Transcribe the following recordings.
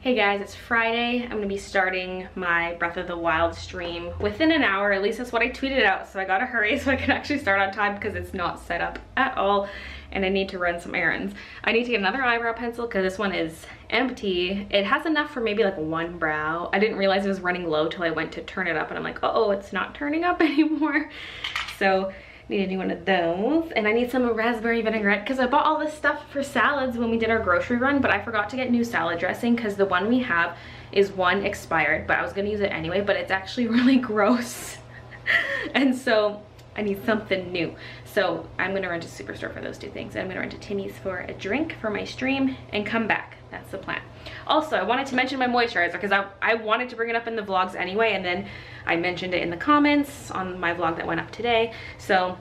Hey guys, it's Friday. I'm gonna be starting my Breath of the Wild stream within an hour. At least that's what I tweeted out, so I gotta hurry so I can actually start on time because it's not set up at all and I need to run some errands. I need to get another eyebrow pencil because this one is empty. It has enough for maybe like one brow. I didn't realize it was running low till I went to turn it up and I'm like, uh-oh, it's not turning up anymore. So need a new one of those, and I need some raspberry vinaigrette because I bought all this stuff for salads when we did our grocery run, but I forgot to get new salad dressing because the one we have is one expired, but I was gonna use it anyway, but it's actually really gross. And so I need something new. So I'm gonna run to Superstore for those two things. I'm gonna run to Timmy's for a drink for my stream and come back. That's the plan. Also, I wanted to mention my moisturizer because I wanted to bring it up in the vlogs anyway, and then I mentioned it in the comments on my vlog that went up today. So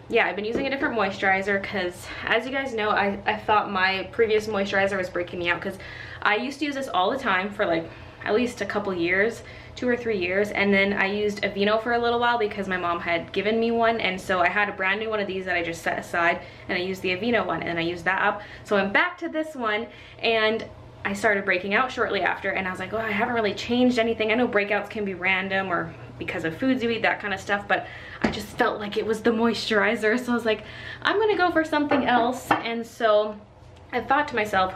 yeah, I've been using a different moisturizer because, as you guys know, I thought my previous moisturizer was breaking me out because I used to use this all the time for like at least a couple years, 2 or 3 years, and then I used Aveeno for a little while because my mom had given me one, and so I had a brand new one of these that I just set aside, and I used the Aveeno one, and I used that up. So I'm back to this one, and I started breaking out shortly after, and I was like, oh, I haven't really changed anything. I know breakouts can be random or because of foods you eat, that kind of stuff, but I just felt like it was the moisturizer, so I was like, I'm gonna go for something else. And so I thought to myself,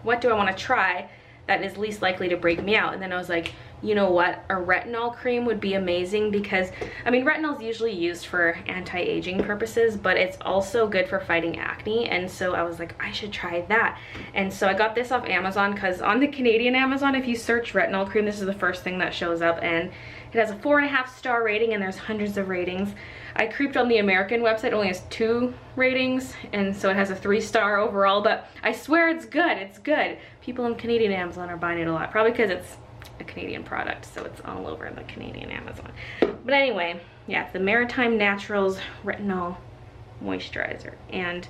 what do I want to try that is least likely to break me out? And then I was like, you know what, a retinol cream would be amazing because, I mean, retinol is usually used for anti-aging purposes, but it's also good for fighting acne, and so I was like, I should try that. And so I got this off Amazon because on the Canadian Amazon, if you search retinol cream, this is the first thing that shows up, and it has a 4.5 star rating, and there's hundreds of ratings. I creeped on the American website, it only has 2 ratings, and so it has a 3-star overall, but I swear it's good, it's good. People on Canadian Amazon are buying it a lot, probably because it's a Canadian product, so it's all over the Canadian Amazon. But anyway, yeah, it's the Maritime Naturals Retinol Moisturizer, and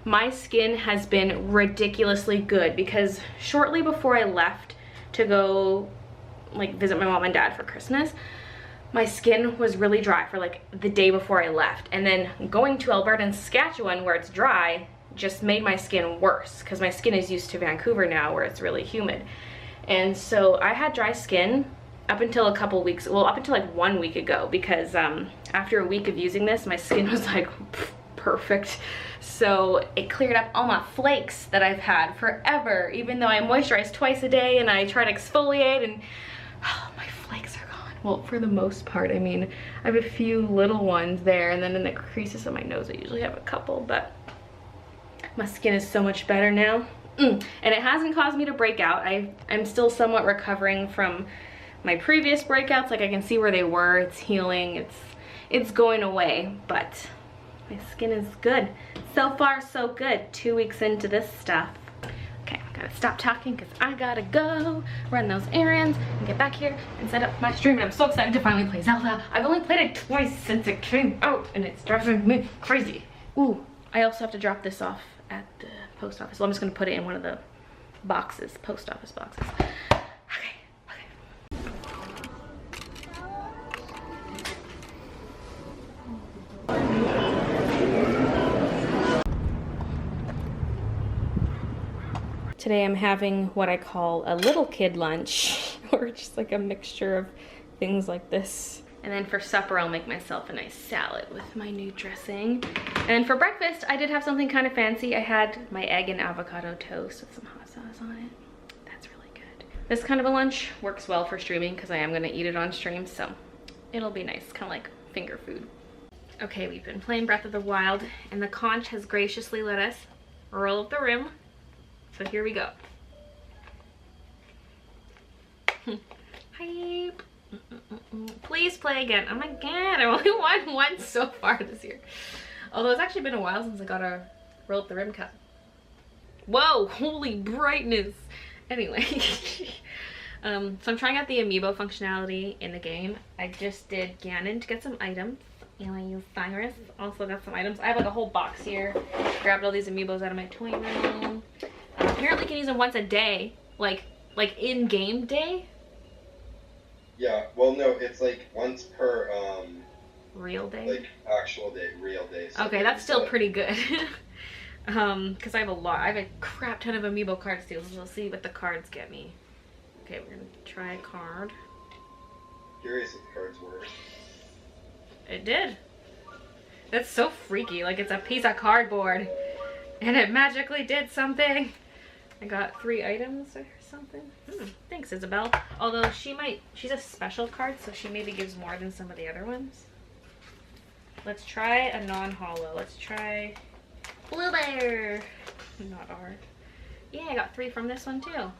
my skin has been ridiculously good because shortly before I left to go like visit my mom and dad for Christmas, my skin was really dry for like the day before I left, and then going to Alberta and Saskatchewan where it's dry just made my skin worse because my skin is used to Vancouver now where it's really humid. And so I had dry skin up until a couple weeks, well, up until like 1 week ago, because after a week of using this, my skin was like perfect. So it cleared up all my flakes that I've had forever, even though I moisturize twice a day and I try to exfoliate, and oh, my flakes are gone. Well, for the most part. I mean, I have a few little ones there, and then in the creases of my nose I usually have a couple, but my skin is so much better now. And it hasn't caused me to break out. I'm still somewhat recovering from my previous breakouts. Like, I can see where they were. It's healing. It's going away, but my skin is good. So far, so good. 2 weeks into this stuff. Okay, I gotta stop talking because I gotta go run those errands and get back here and set up my stream. And I'm so excited to finally play Zelda. I've only played it twice since it came out, and it's driving me crazy. Ooh, I also have to drop this off at the post office. Well, I'm just gonna put it in one of the boxes, post office boxes. Okay. Today I'm having what I call a little kid lunch, or just like a mixture of things like this. And then for supper, I'll make myself a nice salad with my new dressing. And for breakfast, I did have something kind of fancy. I had my egg and avocado toast with some hot sauce on it. That's really good. This kind of a lunch works well for streaming because I am gonna eat it on stream, so it'll be nice, kind of like finger food. Okay, we've been playing Breath of the Wild, and the conch has graciously let us roll up the room. So here we go. Hype. Please play again. Oh my god, I only won once so far this year. Although it's actually been a while since I got a roll up the rim cup. Whoa, holy brightness. Anyway, so I'm trying out the Amiibo functionality in the game. I just did Ganon to get some items, and I used Cyrus, also got some items. I have like a whole box here. Grabbed all these Amiibos out of my toy room. Apparently you can use them once a day, like in game day. Yeah, well, no, it's like once per, real day? Like, actual day, real day. So okay, that's still pretty good. Because I have a crap ton of Amiibo card steals. We'll see what the cards get me. Okay, we're gonna try a card. Curious if the cards work. It did. That's so freaky. Like it's a piece of cardboard and it magically did something. I got 3 items or something. Thanks, Isabel. Although she's a special card, so she maybe gives more than some of the other ones. Let's try a non-holo. Let's try Blue Bear. Not R. Yeah, I got 3 from this one too.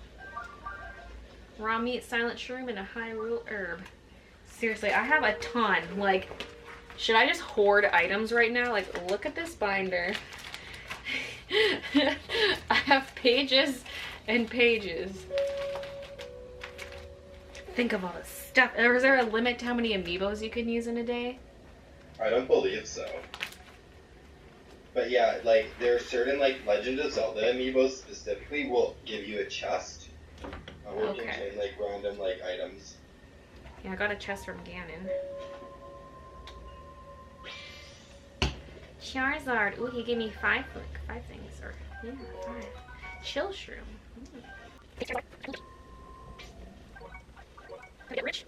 Raw meat, silent shroom, and a Hyrule herb. Seriously, I have a ton. Like, should I just hoard items right now? Like, look at this binder. I have pages and pages. Think of all this stuff. Is there a limit to how many Amiibos you can use in a day? I don't believe so. But yeah, like, there are certain, like, Legend of Zelda Amiibos specifically will give you a chest. Where you can chain, like, random, like, items. Yeah, I got a chest from Ganon. Charizard. Ooh, he gave me 5 things. Or, yeah, 5. Chill Shroom. Get rich.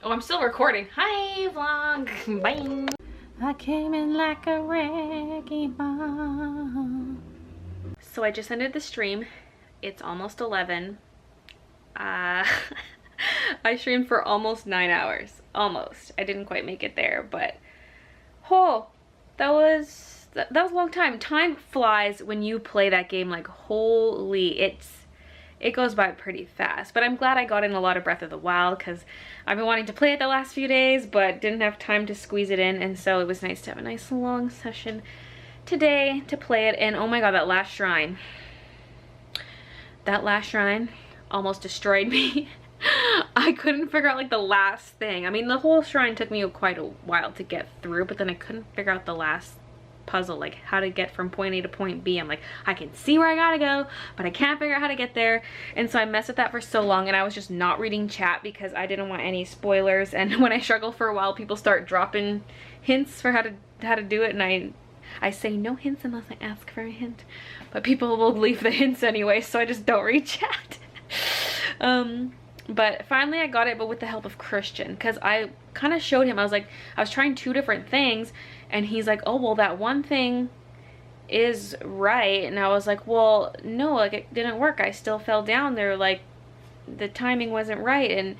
Oh, I'm still recording. Hi, vlog. Bye. I came in like a wrecking ball. So I just ended the stream. It's almost 11. I streamed for almost 9 hours. Almost. I didn't quite make it there, but oh, that was a long time. Time flies when you play that game. Like, holy, it goes by pretty fast. But I'm glad I got in a lot of Breath of the Wild because I've been wanting to play it the last few days but didn't have time to squeeze it in, and so it was nice to have a nice long session today to play it. And oh my god, that last shrine almost destroyed me. I couldn't figure out like the last thing. I mean, the whole shrine took me quite a while to get through, but then I couldn't figure out the last puzzle, like how to get from point A to point B. I'm like, I can see where I gotta go, but I can't figure out how to get there. And so I messed with that for so long, and I was just not reading chat because I didn't want any spoilers. And when I struggle for a while, people start dropping hints for how to do it, and I say no hints unless I ask for a hint, but people will leave the hints anyway, so I just don't read chat. But finally I got it, but with the help of Christian, because I kind of showed him. I was trying 2 different things, and he's like, oh, well, that one thing is right. And I was like, well, no, like, it didn't work. I still fell down there. Like, the timing wasn't right. And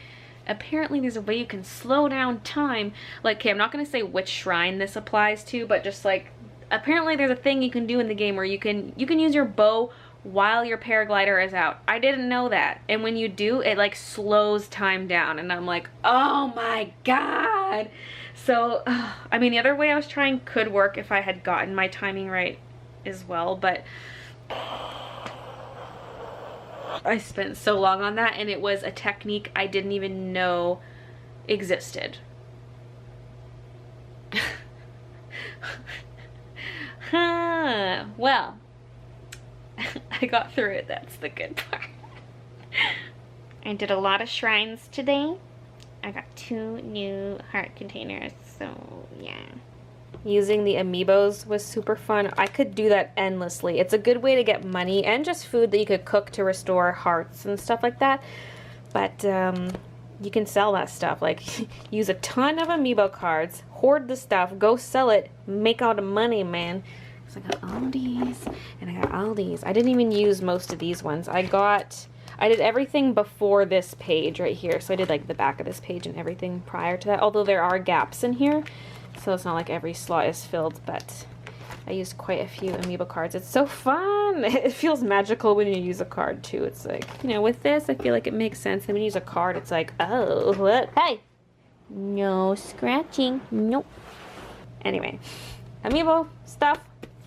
apparently there's a way you can slow down time. Like, okay, I'm not going to say which shrine this applies to, but just like, apparently there's a thing you can do in the game where you can use your bow while your paraglider is out. I didn't know that. And when you do, it like slows time down, and I'm like, oh my god. So I mean, the other way I was trying could work if I had gotten my timing right as well, but I spent so long on that, and it was a technique I didn't even know existed. Well, I got through it. That's the good part. I did a lot of shrines today. I got 2 new heart containers, so yeah. Using the Amiibos was super fun. I could do that endlessly. It's a good way to get money and just food that you could cook to restore hearts and stuff like that. But you can sell that stuff. Like, use a ton of Amiibo cards, hoard the stuff, go sell it, make all the money, man. So I got all these, and I got all these. I didn't even use most of these ones. I did everything before this page right here. So I did like the back of this page and everything prior to that. Although there are gaps in here, so it's not like every slot is filled, but I used quite a few Amiibo cards. It's so fun. It feels magical when you use a card too. It's like, you know, with this, I feel like it makes sense. And when you use a card, it's like, oh, what? Hey, no scratching. Nope. Anyway, Amiibo stuff.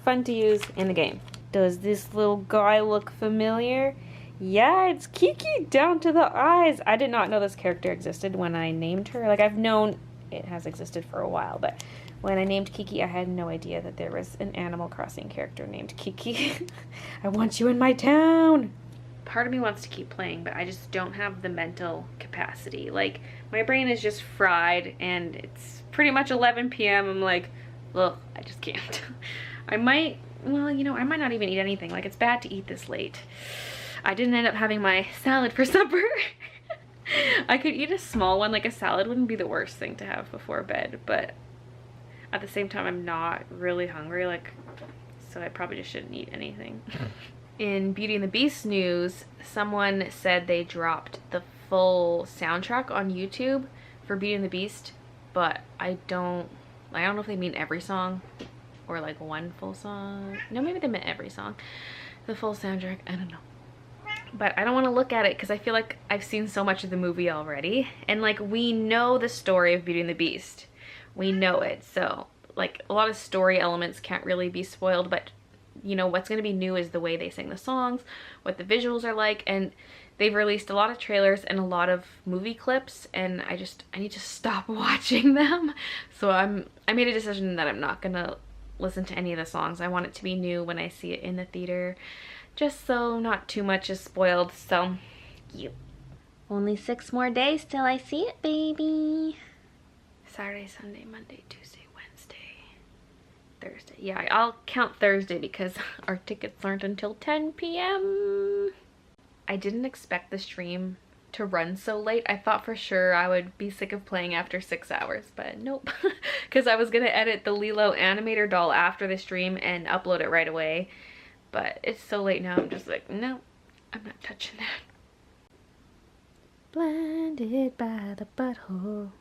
Fun to use in the game. Does this little guy look familiar? Yeah, it's Kiki down to the eyes. I did not know this character existed when I named her. Like, I've known it has existed for a while, but when I named Kiki, I had no idea that there was an Animal Crossing character named Kiki. I want you in my town. part of me wants to keep playing, but I just don't have the mental capacity. Like, my brain is just fried, and it's pretty much 11 p.m. I'm like, ugh, I just can't. I might, well, you know, I might not even eat anything. Like, it's bad to eat this late. I didn't end up having my salad for supper. I could eat a small one, like a salad wouldn't be the worst thing to have before bed, but at the same time, I'm not really hungry, like, so I probably just shouldn't eat anything. In Beauty and the Beast news, someone said they dropped the full soundtrack on YouTube for Beauty and the Beast, but I don't know if they mean every song or like one full song. No, maybe they meant every song. The full soundtrack, I don't know. But I don't want to look at it because I feel like I've seen so much of the movie already. And like, we know the story of Beauty and the Beast. We know it. So like, a lot of story elements can't really be spoiled, but you know, what's going to be new is the way they sing the songs, what the visuals are like, and they've released a lot of trailers and a lot of movie clips, and I need to stop watching them. So I made a decision that I'm not going to listen to any of the songs. I want it to be new when I see it in the theater, just so not too much is spoiled. So, only 6 more days till I see it, baby. Saturday, Sunday, Monday, Tuesday, Wednesday, Thursday. Yeah, I'll count Thursday because our tickets aren't until 10 p.m. I didn't expect the stream to run so late. I thought for sure I would be sick of playing after 6 hours, but nope. Because I was gonna edit the Lilo animator doll after the stream and upload it right away. But it's so late now, I'm just like, no, I'm not touching that. Blinded by the butthole.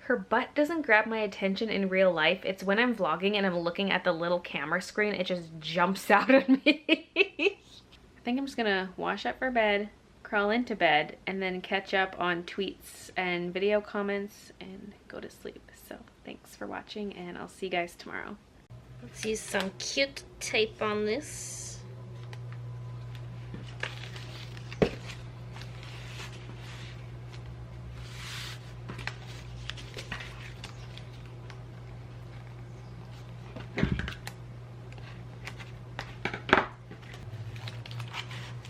Her butt doesn't grab my attention in real life. It's when I'm vlogging and I'm looking at the little camera screen, it just jumps out at me. I think I'm just gonna wash up for bed, crawl into bed, and then catch up on tweets and video comments and go to sleep. So thanks for watching, and I'll see you guys tomorrow. Let's use some cute tape on this.